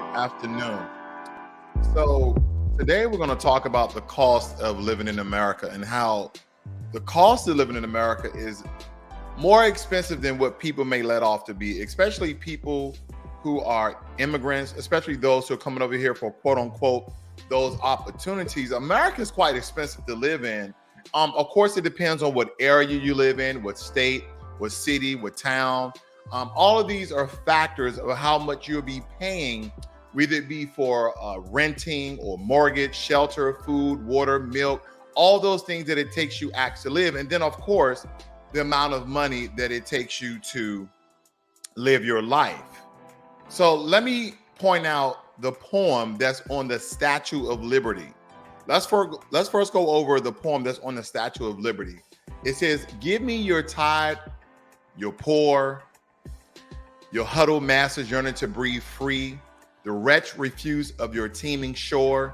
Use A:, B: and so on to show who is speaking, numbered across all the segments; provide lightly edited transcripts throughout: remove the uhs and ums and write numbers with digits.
A: good afternoon. So today we're going to talk about the cost of living in America and how the cost of living in America is more expensive than what people may let off to be, especially people who are immigrants, especially those who are coming over here for quote unquote those opportunities. America is quite expensive to live in. Of course, it depends on what area you live in, what state, what city, what town. All of these are factors of how much you'll be paying, whether it be for renting or mortgage, shelter, food, water, milk, all those things that it takes you actually live. And then, of course, the amount of money that it takes you to live your life. So let me point out the poem that's on the Statue of Liberty. Let's first go over the poem that's on the Statue of Liberty. It says, "Give me your tired, your poor, your huddled masses yearning to breathe free, the wretched refuse of your teeming shore.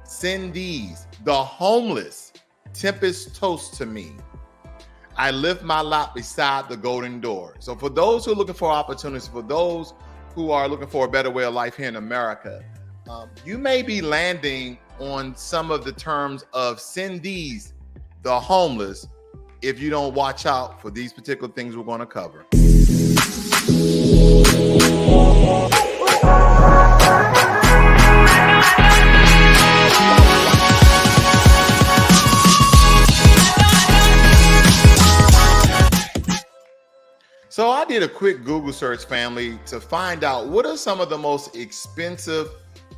A: Send these, the homeless, tempest toast to me. I lift my lot beside the golden door." So for those who are looking for opportunities, for those who are looking for a better way of life here in America, you may be landing on some of the terms of "send these, the homeless," if you don't watch out for these particular things we're going to cover. So I did a quick Google search, family, to find out what are some of the most expensive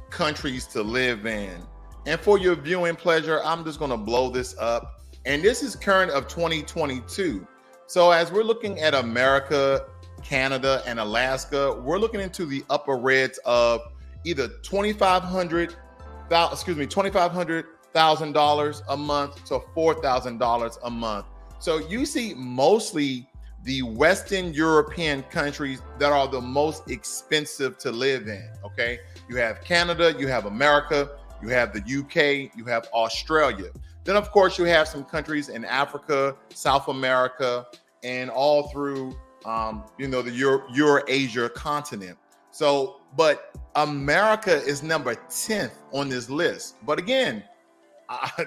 A: countries to live in. And for your viewing pleasure, I'm just going to blow this up. And this is current of 2022. So as we're looking at America, Canada, and Alaska, we're looking into the upper reds of either $2,500,000 a month to $4,000 a month. So you see mostly the Western European countries that are the most expensive to live in, okay? You have Canada, you have America, you have the UK, you have Australia. Then, of course, you have some countries in Africa, South America, and all through, the Eurasia continent. So, but America is number 10th on this list. But again,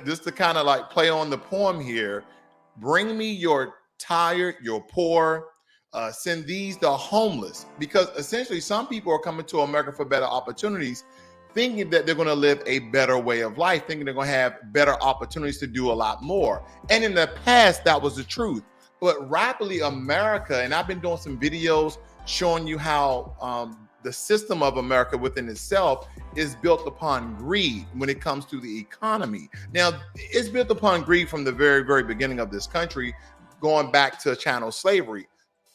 A: just to kind of like play on the poem here, bring me your tired, your poor, send these the homeless, because essentially some people are coming to America for better opportunities, thinking that they're going to live a better way of life, thinking they're going to have better opportunities to do a lot more. And in the past, that was the truth. But rapidly, America, and I've been doing some videos showing you how the system of America within itself is built upon greed when it comes to the economy. Now, it's built upon greed from the very, very beginning of this country, going back to chattel slavery,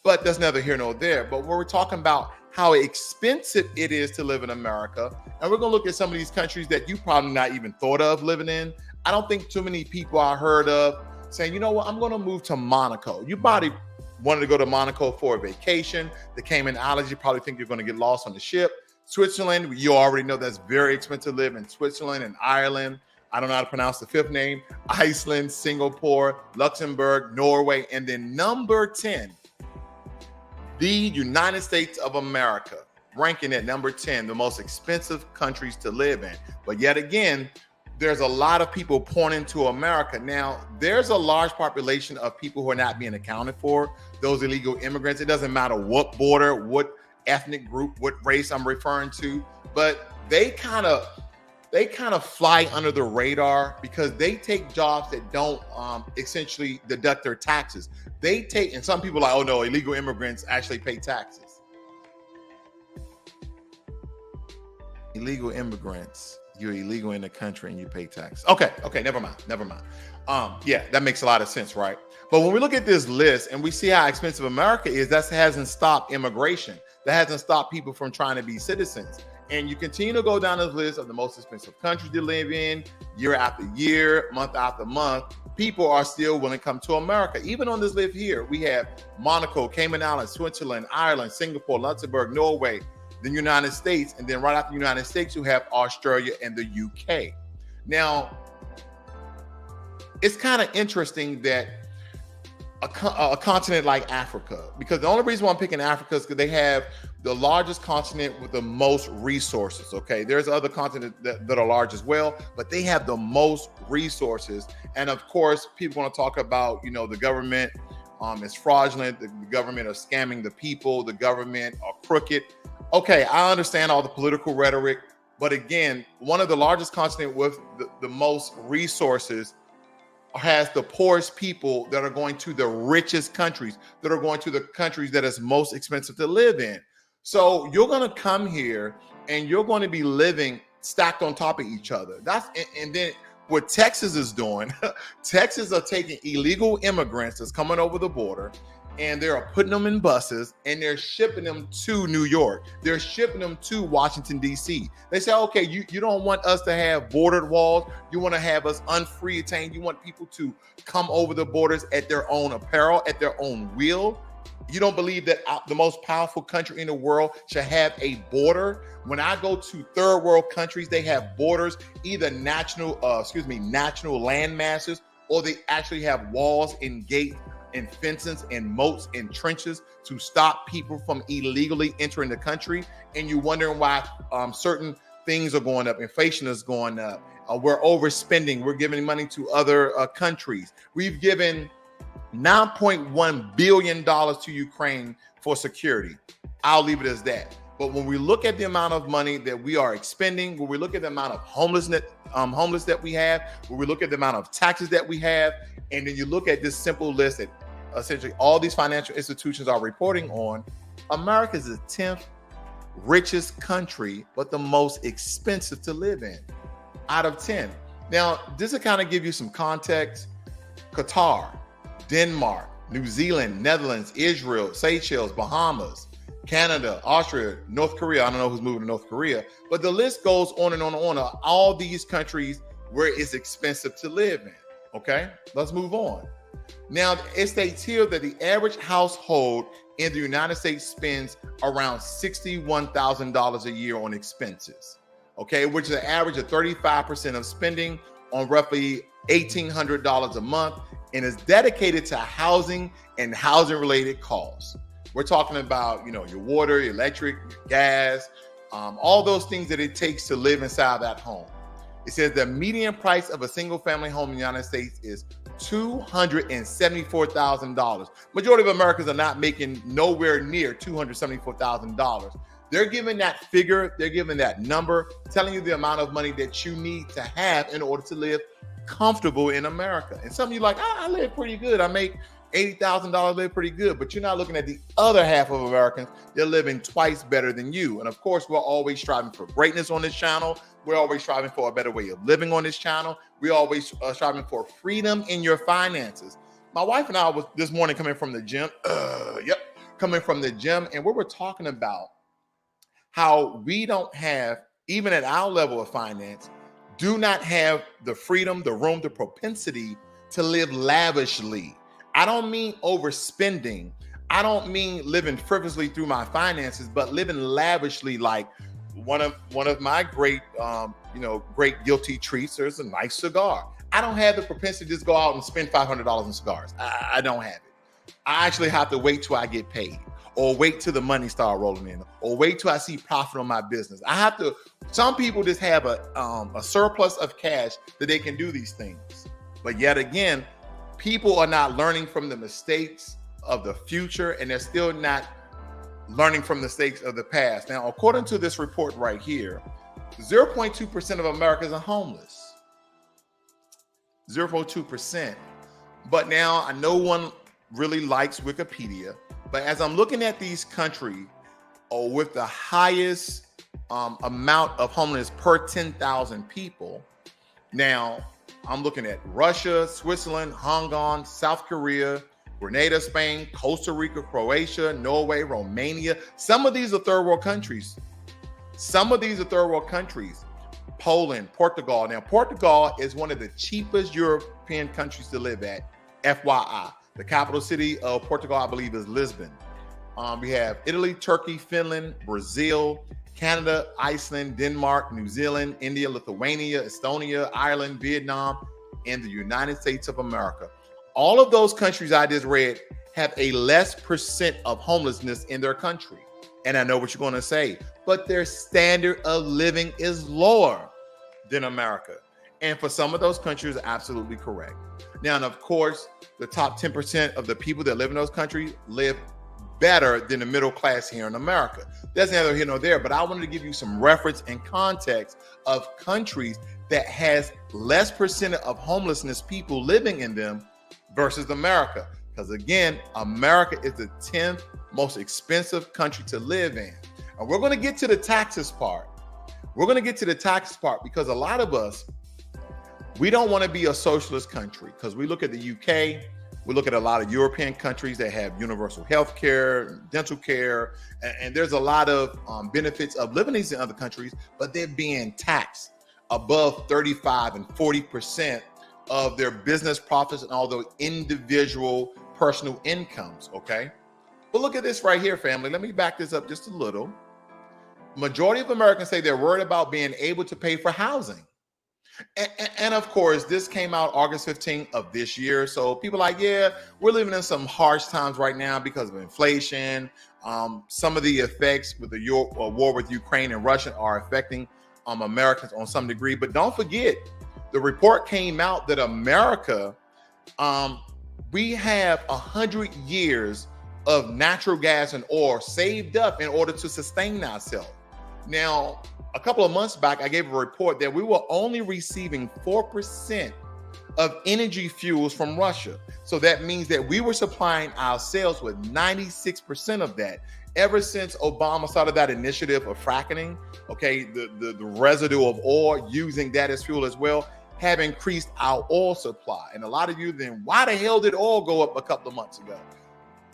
A: but that's neither here nor there. But we're talking about how expensive it is to live in America, and we're going to look at some of these countries that you probably not even thought of living in. I don't think too many people are heard of saying, you know what, I'm going to move to Monaco. You probably wanted to go to Monaco for a vacation. The Cayman Islands, you probably think you're going to get lost on the ship. Switzerland, you already know that's very expensive to live in Switzerland and Ireland. I don't know how to pronounce the fifth name. Iceland, Singapore, Luxembourg, Norway, and then number 10, the United States of America, ranking at number 10, the most expensive countries to live in. But yet again, there's a lot of people pointing to America. Now, there's a large population of people who are not being accounted for, those illegal immigrants. It doesn't matter what border, what ethnic group, what race I'm referring to, but they kind of fly under the radar because they take jobs that don't essentially deduct their taxes. They take, and some people are like, oh no, illegal immigrants actually pay taxes. Illegal immigrants, you're illegal in the country and you pay taxes. Okay, never mind. Yeah, that makes a lot of sense, right? But when we look at this list and we see how expensive America is, that hasn't stopped immigration. That hasn't stopped people from trying to be citizens. And you continue to go down this list of the most expensive countries to live in, year after year, month after month. People are still willing to come to America. Even on this list here, we have Monaco, Cayman Islands, Switzerland, Ireland, Singapore, Luxembourg, Norway, the United States, and then right after the United States, you have Australia and the UK. Now, it's kind of interesting that a continent like Africa, because the only reason why I'm picking Africa is because they have the largest continent with the most resources. Okay, there's other continents that are large as well, but they have the most resources. And of course, people want to talk about, the government is fraudulent, the government are scamming the people, the government are crooked. Okay, I understand all the political rhetoric, but again, one of the largest continent with the most resources has the poorest people that are going to the richest countries, that are going to the countries that is most expensive to live in. So you're going to come here and you're going to be living stacked on top of each other. And then what Texas is doing, Texas are taking illegal immigrants that's coming over the border, and they're putting them in buses and they're shipping them to New York. They're shipping them to Washington, D.C. They say, okay, you don't want us to have bordered walls. You want to have us unfree attained. You want people to come over the borders at their own apparel, at their own will. You don't believe that the most powerful country in the world should have a border? When I go to third world countries, they have borders, either national land masses, or they actually have walls and gates and fences and moats and trenches to stop people from illegally entering the country. And you're wondering why certain things are going up. Inflation is going up. We're overspending. We're giving money to other countries. We've given $9.1 billion to Ukraine for security. I'll leave it as that. But when we look at the amount of money that we are expending, when we look at the amount of homeless that we have, when we look at the amount of taxes that we have, and then you look at this simple list that essentially all these financial institutions are reporting on, America is the 10th richest country, but the most expensive to live in out of 10. Now, this will kind of give you some context. Qatar, Denmark, New Zealand, Netherlands, Israel, Seychelles, Bahamas, Canada, Austria, North Korea. I don't know who's moving to North Korea, but the list goes on and on and on. All these countries where it's expensive to live in. Okay, let's move on. Now, it states here that the average household in the United States spends around $61,000 a year on expenses, okay, which is an average of 35% of spending on roughly $1,800 a month, and is dedicated to housing and housing-related costs. We're talking about, your water, your electric, your gas, all those things that it takes to live inside that home. It says the median price of a single-family home in the United States is $274,000. Majority of Americans are not making nowhere near $274,000. They're giving that figure, they're giving that number, telling you the amount of money that you need to have in order to live comfortable in America. And some of you are like, I live pretty good. I make $80,000, live pretty good. But you're not looking at the other half of Americans. They're living twice better than you. And of course, we're always striving for greatness on this channel. We're always striving for a better way of living on this channel. We're always striving for freedom in your finances. My wife and I was this morning coming from the gym. Coming from the gym. And we were talking about how we don't have, even at our level of finance, do not have the freedom, the room, the propensity to live lavishly. I don't mean overspending. I don't mean living frivolously through my finances, but living lavishly. Like one of my great guilty treats, there's a nice cigar. I don't have the propensity to just go out and spend $500 in cigars. I don't have it. I actually have to wait till I get paid, or wait till the money start rolling in, or wait till I see profit on my business. Some people just have a surplus of cash that they can do these things. But yet again, people are not learning from the mistakes of the future, and they're still not learning from the mistakes of the past. Now, according to this report right here, 0.2% of Americans are homeless. 0.2%. But now, no one really likes Wikipedia. But as I'm looking at these countries with the highest amount of homeless per 10,000 people, now I'm looking at Russia, Switzerland, Hong Kong, South Korea, Grenada, Spain, Costa Rica, Croatia, Norway, Romania. Some of these are third world countries. Poland, Portugal. Now, Portugal is one of the cheapest European countries to live at, FYI. The capital city of Portugal, I believe, is Lisbon. We have Italy, Turkey, Finland, Brazil, Canada, Iceland, Denmark, New Zealand, India, Lithuania, Estonia, Ireland, Vietnam, and the United States of America. All of those countries I just read have a less percent of homelessness in their country. And I know what you're going to say, but their standard of living is lower than America. And for some of those countries, absolutely correct. Now, and of course, the top 10% of the people that live in those countries live better than the middle class here in America. That's neither here nor there, but I wanted to give you some reference and context of countries that has less percent of homelessness people living in them versus America. Because again, America is the 10th most expensive country to live in. And we're going to get to the taxes part. We're going to get to the taxes part because a lot of us, we don't want to be a socialist country because we look at the UK, we look at a lot of European countries that have universal health care, dental care, and there's a lot of benefits of living in these other countries, but they're being taxed above 35 and 40% of their business profits and all those individual personal incomes, okay? But look at this right here, family. Let me back this up just a little. Majority of Americans say they're worried about being able to pay for housing. And of course, this came out August 15th of this year. So people are like, yeah, we're living in some harsh times right now because of inflation. Some of the effects with the war with Ukraine and Russia are affecting Americans on some degree. But don't forget, the report came out that America, we have 100 years of natural gas and oil saved up in order to sustain ourselves. Now, a couple of months back, I gave a report that we were only receiving 4% of energy fuels from Russia. So that means that we were supplying ourselves with 96% of that. Ever since Obama started that initiative of fracking, okay, the residue of oil, using that as fuel as well, have increased our oil supply. And a lot of you then, why the hell did oil go up a couple of months ago?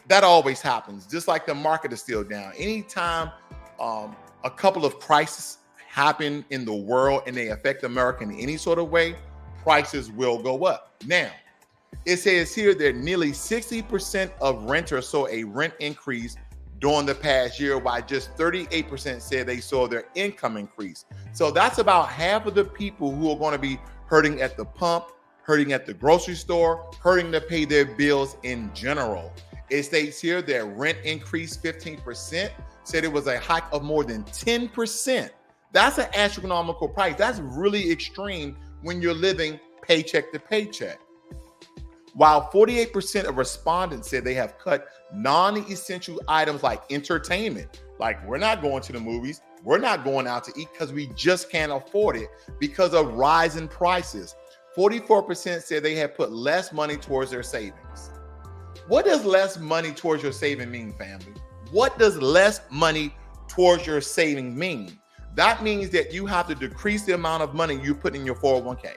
A: That always happens, just like the market is still down. Anytime a couple of crises happen in the world and they affect America in any sort of way, prices will go up. Now, it says here that nearly 60% of renters saw a rent increase during the past year, while just 38% said they saw their income increase. So that's about half of the people who are going to be hurting at the pump, hurting at the grocery store, hurting to pay their bills in general. It states here that rent increased 15%, said it was a hike of more than 10%. That's an astronomical price. That's really extreme when you're living paycheck to paycheck. While 48% of respondents said they have cut non-essential items like entertainment, like we're not going to the movies, we're not going out to eat because we just can't afford it because of rising prices. 44% said they have put less money towards their savings. What does less money towards your saving mean, family? What does less money towards your saving mean? That means that you have to decrease the amount of money you put in your 401k.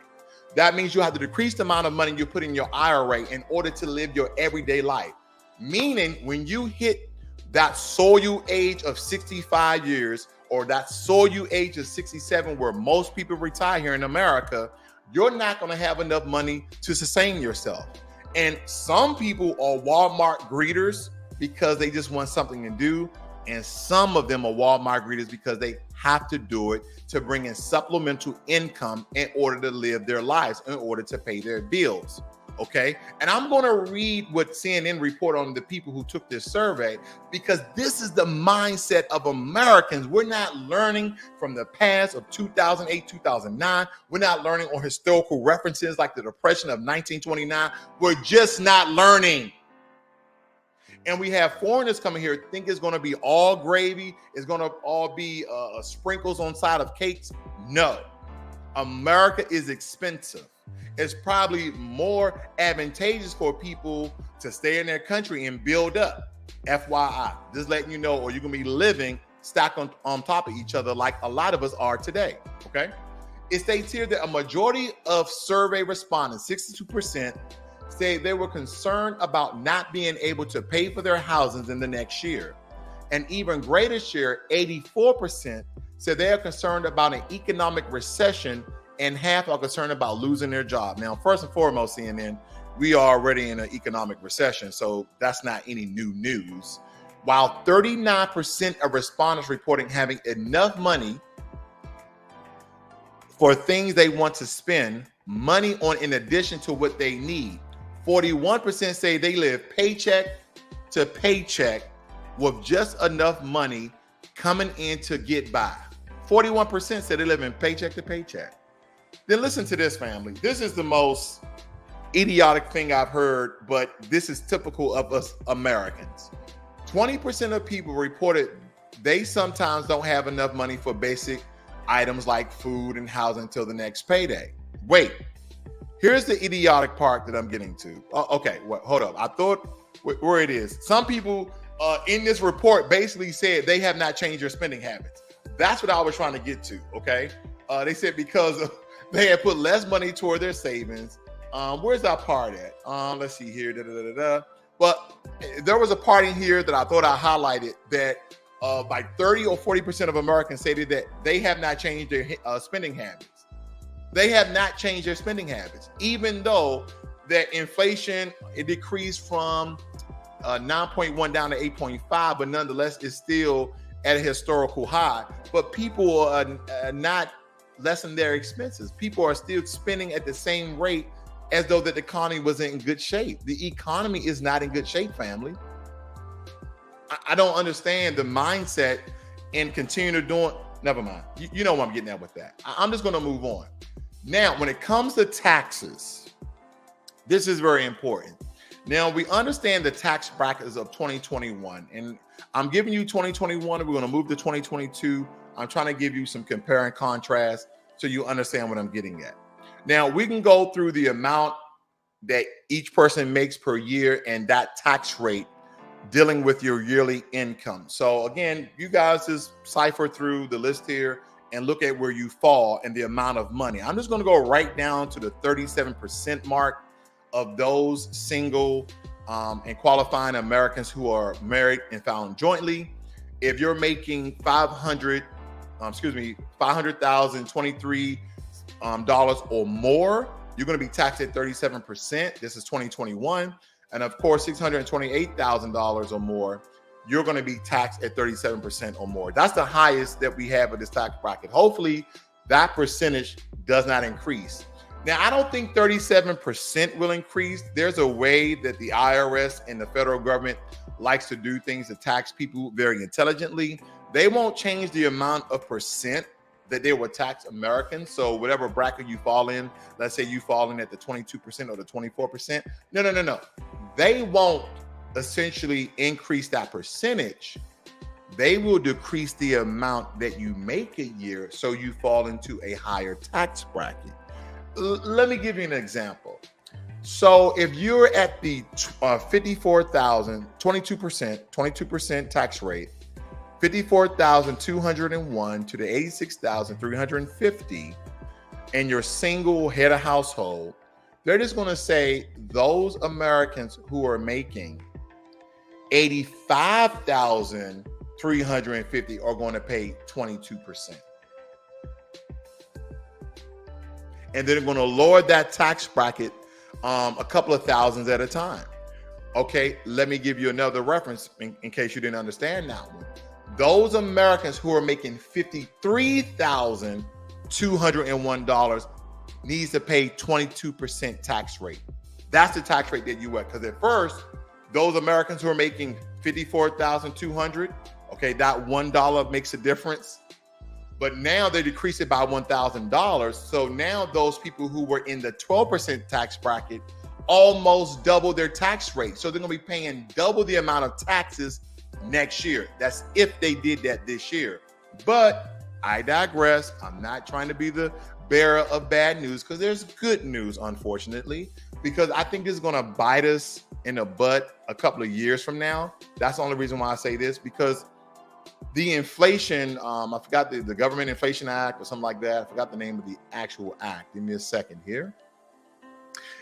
A: That means you have to decrease the amount of money you put in your IRA in order to live your everyday life. Meaning when you hit that soil age of 65 years or that soil age of 67, where most people retire here in America, you're not going to have enough money to sustain yourself. And some people are Walmart greeters because they just want something to do. And some of them are Walmart greeters because they have to do it to bring in supplemental income in order to live their lives, in order to pay their bills. Okay. And I'm going to read what CNN report on the people who took this survey, because this is the mindset of Americans. We're not learning from the past of 2008, 2009. We're not learning on historical references like the Depression of 1929. We're just not learning. And we have foreigners coming here think it's going to be all gravy. It's going to all be sprinkles on side of cakes. No, America is expensive. It's probably more advantageous for people to stay in their country and build up. FYI, just letting you know, or you're going to be living stacked on top of each other like a lot of us are today. Okay. It states here that a majority of survey respondents, 62%, say they were concerned about not being able to pay for their houses in the next year. An even greater share, 84%, said they are concerned about an economic recession, and half are concerned about losing their job. Now, first and foremost, CNN, we are already in an economic recession, so that's not any new news. While 39% of respondents reporting having enough money for things they want to spend money on in addition to what they need, 41% say they live paycheck to paycheck with just enough money coming in to get by. 41% said they live in paycheck to paycheck. Then listen to this, family. This is the most idiotic thing I've heard, but this is typical of us Americans. 20% of people reported they sometimes don't have enough money for basic items like food and housing until the next payday. Wait, here's the idiotic part that I'm getting to. Okay, hold up. I thought where it is. Some people in this report basically said they have not changed their spending habits. That's what I was trying to get to, okay? They said because they had put less money toward their savings. Where's that part at? Let's see here. But there was a part in here that I thought I highlighted that like 30 or 40% of Americans stated that they have not changed their spending habits. They have not changed their spending habits, even though that inflation, it decreased from 9.1 down to 8.5, but nonetheless, it's still at a historical high. But people are not lessen their expenses. People are still spending at the same rate as though that the economy was in good shape. The economy is not in good shape, family. I don't understand the mindset and continue to do it. Never mind. You know what I'm getting at with that. I'm just going to move on. Now, when it comes to taxes, this is very important. Now, we understand the tax brackets of 2021, and I'm giving you 2021, and we're going to move to 2022. I'm trying to give you some compare and contrast so you understand what I'm getting at. Now, we can go through the amount that each person makes per year and that tax rate dealing with your yearly income. So again, you guys just cipher through the list here and look at where you fall and the amount of money. I'm just going to go right down to the 37% mark of those single and qualifying Americans who are married and found jointly. If you're making $500,023 or more, you're going to be taxed at 37%. This is 2021. And of course, $628,000 or more, you're going to be taxed at 37% or more. That's the highest that we have with this tax bracket. Hopefully that percentage does not increase. Now, I don't think 37% will increase. There's a way that the IRS and the federal government likes to do things to tax people very intelligently. They won't change the amount of percent that they will tax Americans. So whatever bracket you fall in, let's say you fall in at the 22% or the 24%. No. They won't essentially increase that percentage. They will decrease the amount that you make a year so you fall into a higher tax bracket. Let me give you an example. So if you're at the 54,000, 22% tax rate, 54,201 to the 86,350, and you're single head of household, they're just going to say those Americans who are making 85,350 are going to pay 22%. And they're going to lower that tax bracket a couple of thousands at a time. Okay, let me give you another reference in case you didn't understand that one. Those Americans who are making $53,201 needs to pay 22% tax rate. That's the tax rate that you at. Because at first, those Americans who are making $54,200, okay, that $1 makes a difference. But now they decrease it by $1,000. So now those people who were in the 12% tax bracket almost double their tax rate. So they're going to be paying double the amount of taxes next year. That's if they did that this year. But I digress. I'm not trying to be the bearer of bad news because there's good news, unfortunately, because I think this is going to bite us in the butt a couple of years from now. That's the only reason why I say this, because the inflation, I forgot the Government Inflation Act or something like that. I forgot the name of the actual act. Give me a second here.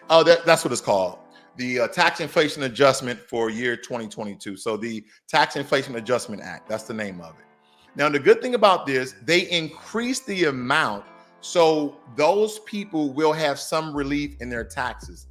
A: Oh, that's what it's called. The Tax Inflation Adjustment for year 2022. So the Tax Inflation Adjustment Act, that's the name of it. Now, the good thing about this, they increase the amount so those people will have some relief in their taxes.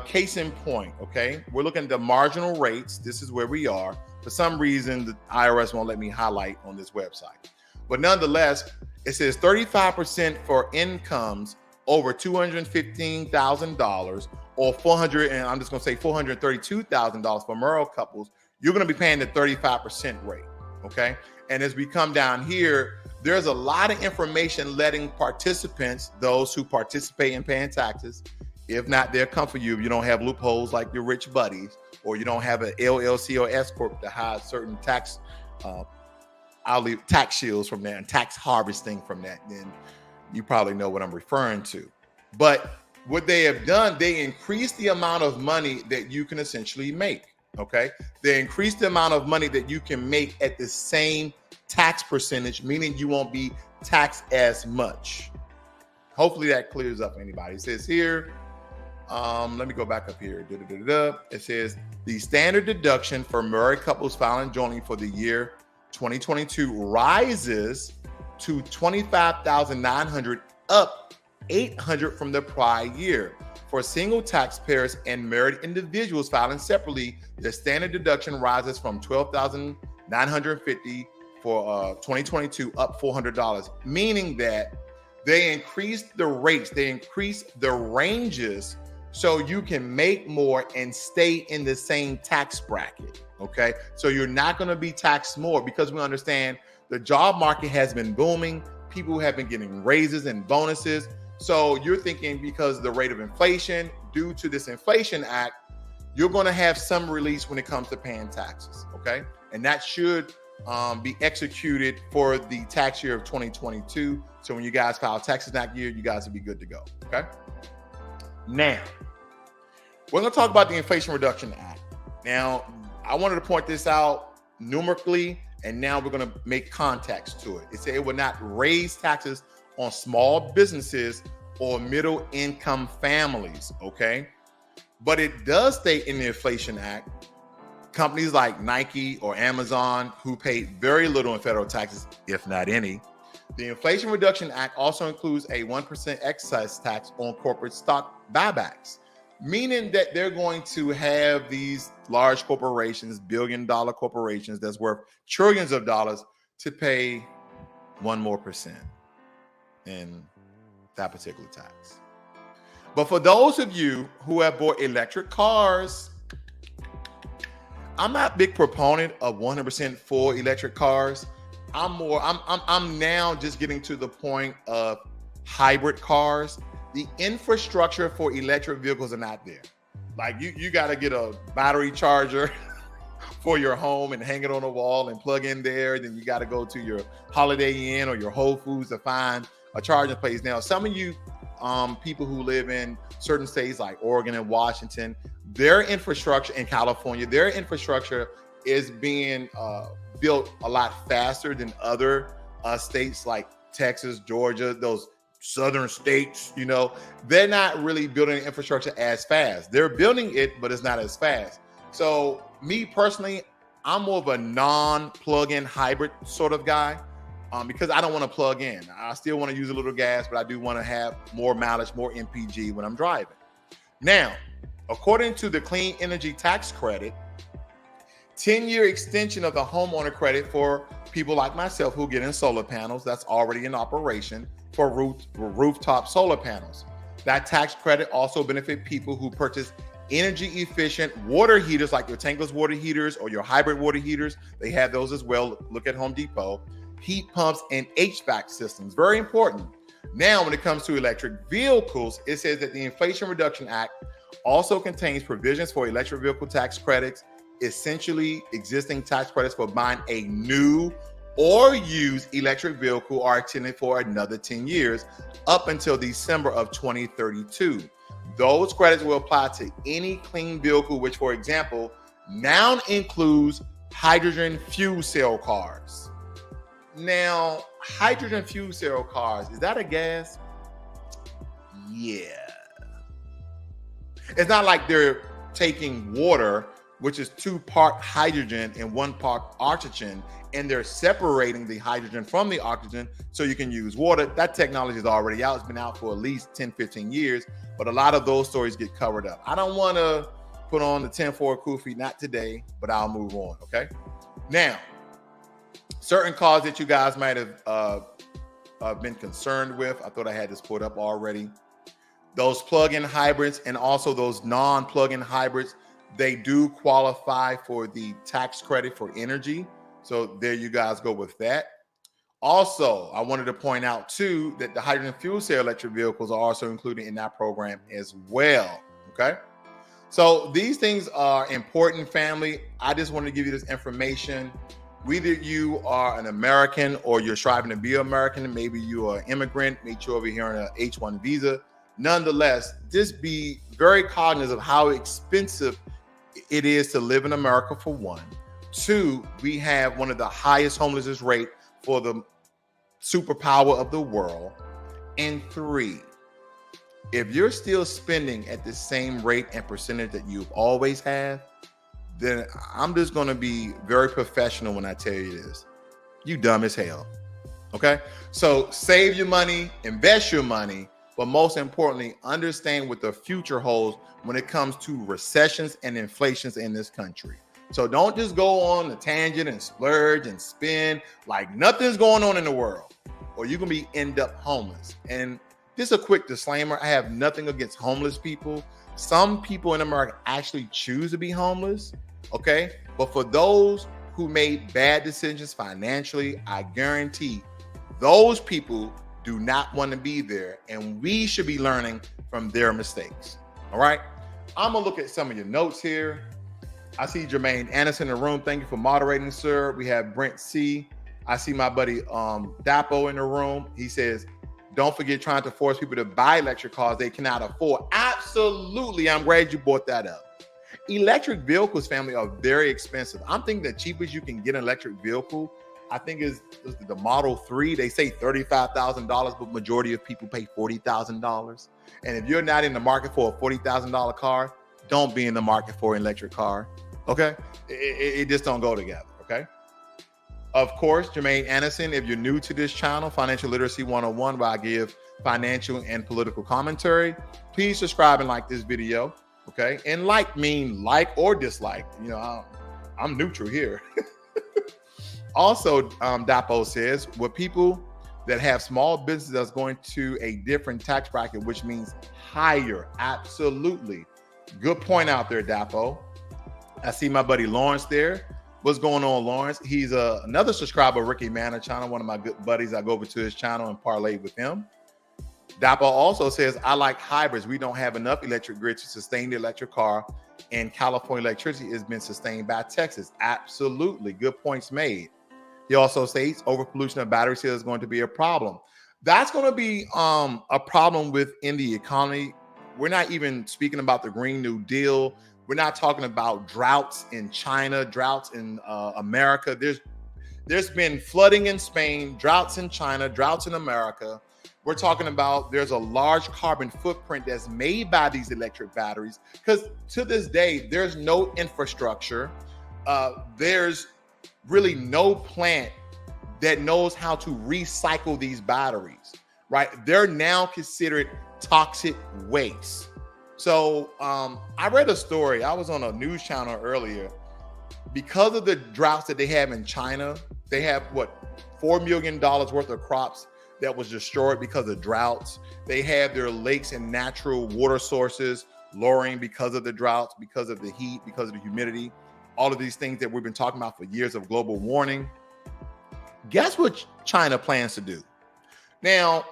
A: Case in point, okay? We're looking at the marginal rates. This is where we are. For some reason, the IRS won't let me highlight on this website. But nonetheless, it says 35% for incomes over $215,000 or $432,000 for married couples. You're going to be paying the 35% rate. okay? And as we come down here, there's a lot of information letting participants, those who participate in paying taxes, if not, they'll come for you if you don't have loopholes like your rich buddies, or you don't have an LLC or S Corp to hide certain tax tax shields from that and tax harvesting from that, then you probably know what I'm referring to. But what they have done, they increase the amount of money that you can essentially make, okay? They increase the amount of money that you can make at the same tax percentage, meaning you won't be taxed as much. Hopefully that clears up anybody. It says here, let me go back up here. It says the standard deduction for married couples filing jointly for the year 2022 rises to $25,900, up $800 from the prior year. For single taxpayers and married individuals filing separately, the standard deduction rises from $12,950 for 2022, up $400, meaning that they increased the rates, they increased the ranges so you can make more and stay in the same tax bracket, okay? So you're not going to be taxed more, because we understand the job market has been booming. People have been getting raises and bonuses. So you're thinking because of the rate of inflation, due to this Inflation Act, you're going to have some release when it comes to paying taxes, okay? And that should be executed for the tax year of 2022. So when you guys file taxes that year, you guys will be good to go, okay? Now, we're going to talk about the Inflation Reduction Act. Now, I wanted to point this out numerically, and now we're going to make context to it. It said it would not raise taxes on small businesses or middle income families, okay? But it does state in the Inflation Act, companies like Nike or Amazon, who pay very little in federal taxes, if not any. The Inflation Reduction Act also includes a 1% excise tax on corporate stock buybacks, meaning that they're going to have these large corporations, billion-dollar corporations that's worth trillions of dollars, to pay 1% more in that particular tax. But for those of you who have bought electric cars, I'm not a big proponent of 100% full electric cars. I'm now just getting to the point of hybrid cars. The infrastructure for electric vehicles are not there. Like you got to get a battery charger for your home and hang it on a wall and plug in there. Then you got to go to your Holiday Inn or your Whole Foods to find a charging place. Now, some of you people who live in certain states like Oregon and Washington, their infrastructure, in California, their infrastructure is being built a lot faster than other states like Texas, Georgia, those southern states. You know, they're not really building infrastructure as fast. They're building it, but it's not as fast. So me personally, I'm more of a non-plug-in hybrid sort of guy, because I don't want to plug in. I still want to use a little gas, but I do want to have more mileage, more MPG when I'm driving. Now, according to the Clean Energy Tax Credit, 10-year extension of the homeowner credit for people like myself who get in solar panels, that's already in operation for rooftop solar panels. That tax credit also benefits people who purchase energy efficient water heaters like your tankless water heaters or your hybrid water heaters. They have those as well. Look at Home Depot. Heat pumps and HVAC systems. Very important. Now, when it comes to electric vehicles, it says that the Inflation Reduction Act also contains provisions for electric vehicle tax credits. Essentially, existing tax credits for buying a new or used electric vehicle are extended for another 10 years up until December of 2032. Those credits will apply to any clean vehicle, which, for example, now includes hydrogen fuel cell cars. Now, hydrogen fuel cell cars, is that a gas? Yeah. It's not like they're taking water, which is 2-part hydrogen and 1-part oxygen, and they're separating the hydrogen from the oxygen so you can use water. That technology is already out. It's been out for at least 10, 15 years, but a lot of those stories get covered up. I don't want to put on the 10-4 kufi, not today, but I'll move on, okay? Now, certain cars that you guys might have been concerned with, I thought I had this put up already. Those plug-in hybrids and also those non-plug-in hybrids, they do qualify for the tax credit for energy. So there you guys go with that. Also, I wanted to point out too that the hydrogen fuel cell electric vehicles are also included in that program as well. Okay. So these things are important, family. I just want to give you this information. Whether you are an American or you're striving to be American, maybe you are an immigrant, maybe you're over here on an H-1 visa. Nonetheless, just be very cognizant of how expensive it is to live in America, for one. Two, we have one of the highest homelessness rate for the superpower of the world. And three, if you're still spending at the same rate and percentage that you've always had, then I'm just going to be very professional when I tell you this. You dumb as hell. Okay? So save your money, invest your money, but most importantly, understand what the future holds when it comes to recessions and inflations in this country. So don't just go on a tangent and splurge and spend like nothing's going on in the world, or you're going to end up homeless. And just a quick disclaimer, I have nothing against homeless people. Some people in America actually choose to be homeless. Okay. But for those who made bad decisions financially, I guarantee those people do not want to be there. And we should be learning from their mistakes. All right. I'm going to look at some of your notes here. I see Jermaine Anderson in the room. Thank you for moderating, sir. We have Brent C. I see my buddy Dapo in the room. He says, don't forget trying to force people to buy electric cars they cannot afford. Absolutely. I'm glad you brought that up. Electric vehicles, family, are very expensive. I'm thinking the cheapest you can get an electric vehicle, I think is the Model 3. They say $35,000, but majority of people pay $40,000. And if you're not in the market for a $40,000 car, don't be in the market for an electric car. Okay? It just don't go together. Okay? Of course, Jermaine Anderson, if you're new to this channel, Financial Literacy 101, where I give financial and political commentary, please subscribe and like this video. Okay. And like mean like or dislike. You know, I'm neutral here. Also, Dapo says, with people that have small businesses that's going to a different tax bracket, which means higher. Absolutely. Good point out there, Dapo. I see my buddy Lawrence there. What's going on, Lawrence? He's another subscriber, Ricky Manor channel, one of my good buddies. I go over to his channel and parlay with him. Dapo also says, I like hybrids. We don't have enough electric grid to sustain the electric car, and California electricity has been sustained by Texas. Absolutely. Good points made. He also states overpollution of battery cells is going to be a problem. That's going to be a problem within the economy. We're not even speaking about the Green New Deal. We're not talking about droughts in China, droughts in America. There's been flooding in Spain, droughts in China, droughts in America. We're talking about there's a large carbon footprint that's made by these electric batteries, because to this day, there's no infrastructure. There's really no plant that knows how to recycle these batteries, right? They're now considered toxic waste. So I read a story. I was on a news channel earlier. Because of the droughts that they have in China, they have $4 million worth of crops that was destroyed because of droughts. They have their lakes and natural water sources lowering because of the droughts, because of the heat, because of the humidity, all of these things that we've been talking about for years of global warming. Guess what China plans to do? Now,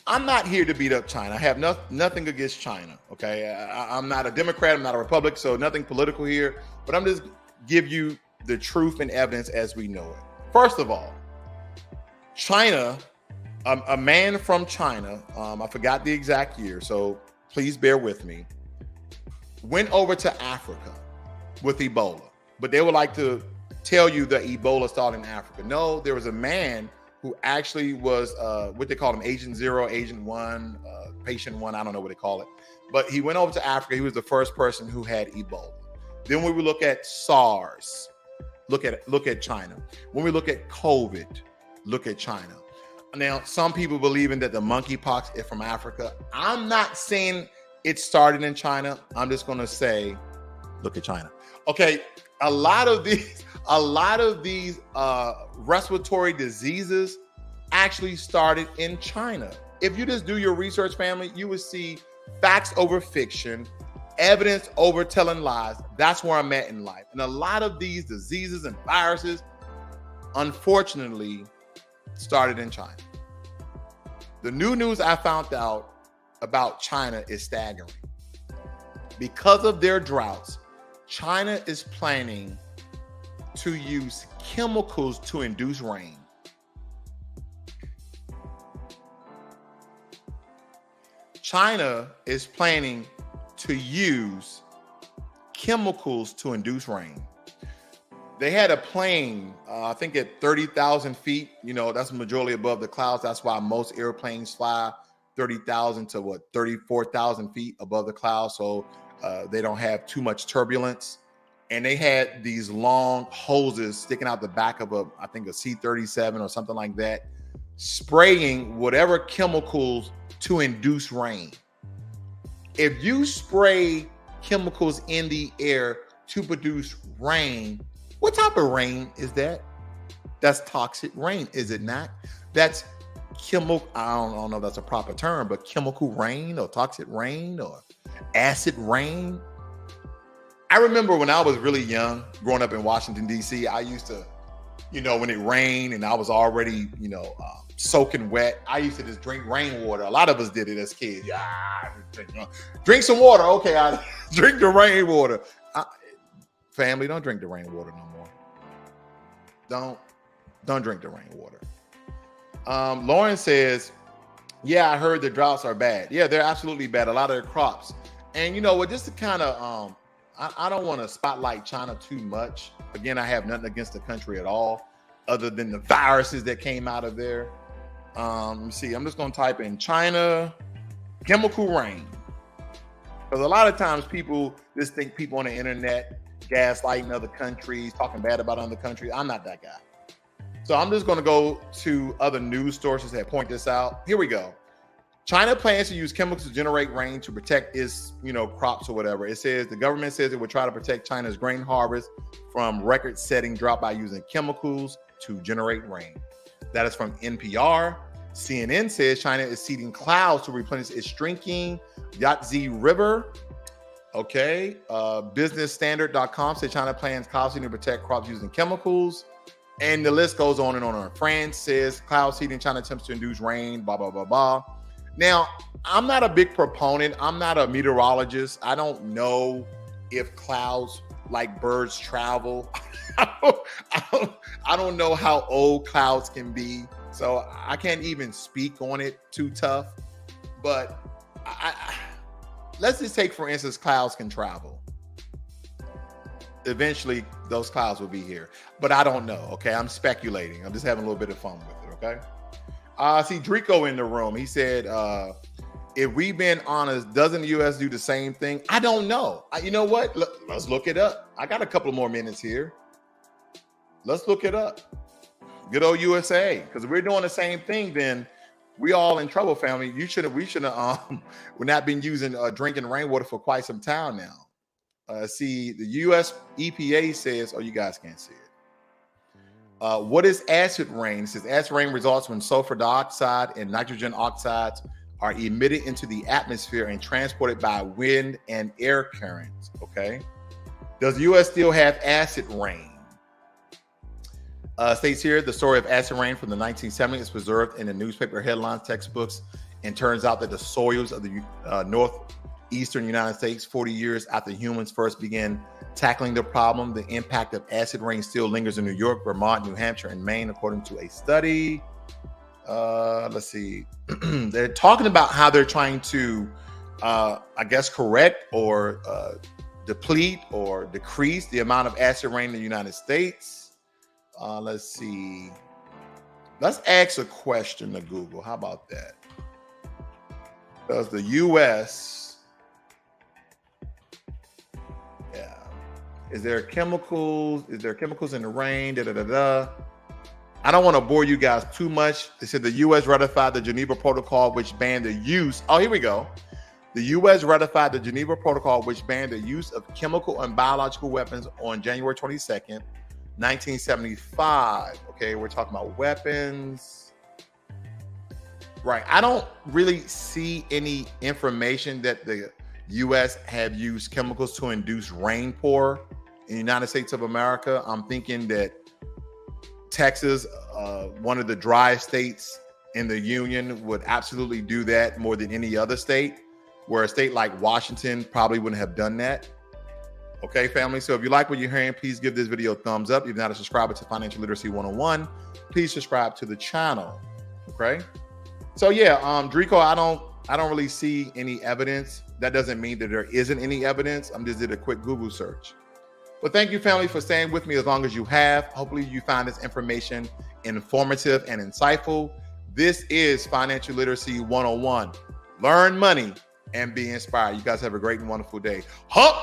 A: I'm not here to beat up China. I have nothing against China, okay? I'm not a Democrat, I'm not a Republican, so nothing political here, but I'm just give you the truth and evidence as we know it. First of all, China, a man from China, I forgot the exact year, so please bear with me, went over to Africa with Ebola. But they would like to tell you that Ebola started in Africa. No, there was a man who actually was what they call him, Agent Zero, Agent One, Patient One, I don't know what they call it. But he went over to Africa. He was the first person who had Ebola. Then when we look at SARS, look at China. When we look at COVID, look at China. Now, some people believing that the monkeypox is from Africa. I'm not saying it started in China. I'm just going to say, look at China. Okay, a lot of these respiratory diseases actually started in China. If you just do your research, family, you will see facts over fiction, evidence over telling lies. That's where I'm at in life. And a lot of these diseases and viruses unfortunately started in China. The new news I found out about China is staggering. Because of their droughts, China is planning to use chemicals to induce rain. China is planning to use chemicals to induce rain. They had a plane, I think at 30,000 feet, that's majority above the clouds. That's why most airplanes fly 30,000 to 34,000 feet above the clouds. So they don't have too much turbulence. And they had these long hoses sticking out the back of I think a C-37 or something like that, spraying whatever chemicals to induce rain. If you spray chemicals in the air to produce rain, what type of rain is that? That's toxic rain, is it not? That's chemical, I don't know if that's a proper term, but chemical rain or toxic rain or acid rain. I remember when I was really young, growing up in Washington, D.C., I used to, when it rained and I was already, soaking wet, I used to just drink rainwater. A lot of us did it as kids. Yeah, drink some water. Okay, I drink the rainwater. Family, don't drink the rainwater no more. Don't drink the rainwater. Lauren says, yeah, I heard the droughts are bad. Yeah, they're absolutely bad. A lot of their crops. And just to kind of, I don't want to spotlight China too much. Again, I have nothing against the country at all, other than the viruses that came out of there. Let me see. I'm just going to type in China chemical rain. Because a lot of times people just think people on the internet gaslighting other countries, talking bad about other countries. I'm not that guy. So I'm just going to go to other news sources that point this out. Here we go. China plans to use chemicals to generate rain to protect its, crops or whatever. It says the government says it would try to protect China's grain harvest from record-setting drought by using chemicals to generate rain. That is from NPR. CNN says China is seeding clouds to replenish its shrinking Yangtze River. Okay. BusinessStandard.com says China plans cloud seeding to protect crops using chemicals. And the list goes on and on. France says cloud seeding China attempts to induce rain, blah, blah, blah, blah. Now, I'm not a big proponent. I'm not a meteorologist. I don't know if clouds like birds travel. I don't know how old clouds can be. So I can't even speak on it too tough. But let's just take, for instance, clouds can travel. Eventually, those clouds will be here. But I don't know, okay? I'm speculating. I'm just having a little bit of fun with it, okay? I see Drico in the room. He said, if we've been honest, doesn't the U.S. do the same thing? I don't know. You know what? Let's look it up. I got a couple more minutes here. Let's look it up. Good old USA. Because if we're doing the same thing, then we all in trouble, family. We should have we're not been using drinking rainwater for quite some time now. See, the U.S. EPA says, oh, you guys can't see it. What is acid rain? It says acid rain results when sulfur dioxide and nitrogen oxides are emitted into the atmosphere and transported by wind and air currents. Okay. Does the U.S. still have acid rain? States here, the story of acid rain from the 1970s is preserved in the newspaper headlines, textbooks, and turns out that the soils of the northeastern United States, 40 years after humans first began tackling the problem, the impact of acid rain still lingers in New York, Vermont, New Hampshire, and Maine, according to a study. Let's see. They're talking about how they're trying to, I guess, correct or deplete or decrease the amount of acid rain in the United States. Let's see. Let's ask a question to Google. How about that? Does the U.S. Is there chemicals? Is there chemicals in the rain? I don't want to bore you guys too much. They said the U.S. ratified the Geneva Protocol, which banned the use. Oh, here we go. The U.S. ratified the Geneva Protocol, which banned the use of chemical and biological weapons on January 22nd, 1975. Okay, we're talking about weapons. Right. I don't really see any information that the U.S. have used chemicals to induce rain pour in the United States of America. I'm thinking that Texas, one of the driest states in the union, would absolutely do that more than any other state, where a state like Washington probably wouldn't have done that. Okay, family. So if you like what you're hearing, please give this video a thumbs up. If you're not a subscriber to Financial Literacy 101, please subscribe to the channel. Okay. So yeah, Drico, I don't really see any evidence. That doesn't mean that there isn't any evidence. I'm just did a quick Google search. But thank you, family, for staying with me as long as you have. Hopefully you find this information informative and insightful. This is Financial Literacy 101. Learn money and be inspired. You guys have a great and wonderful day. Hump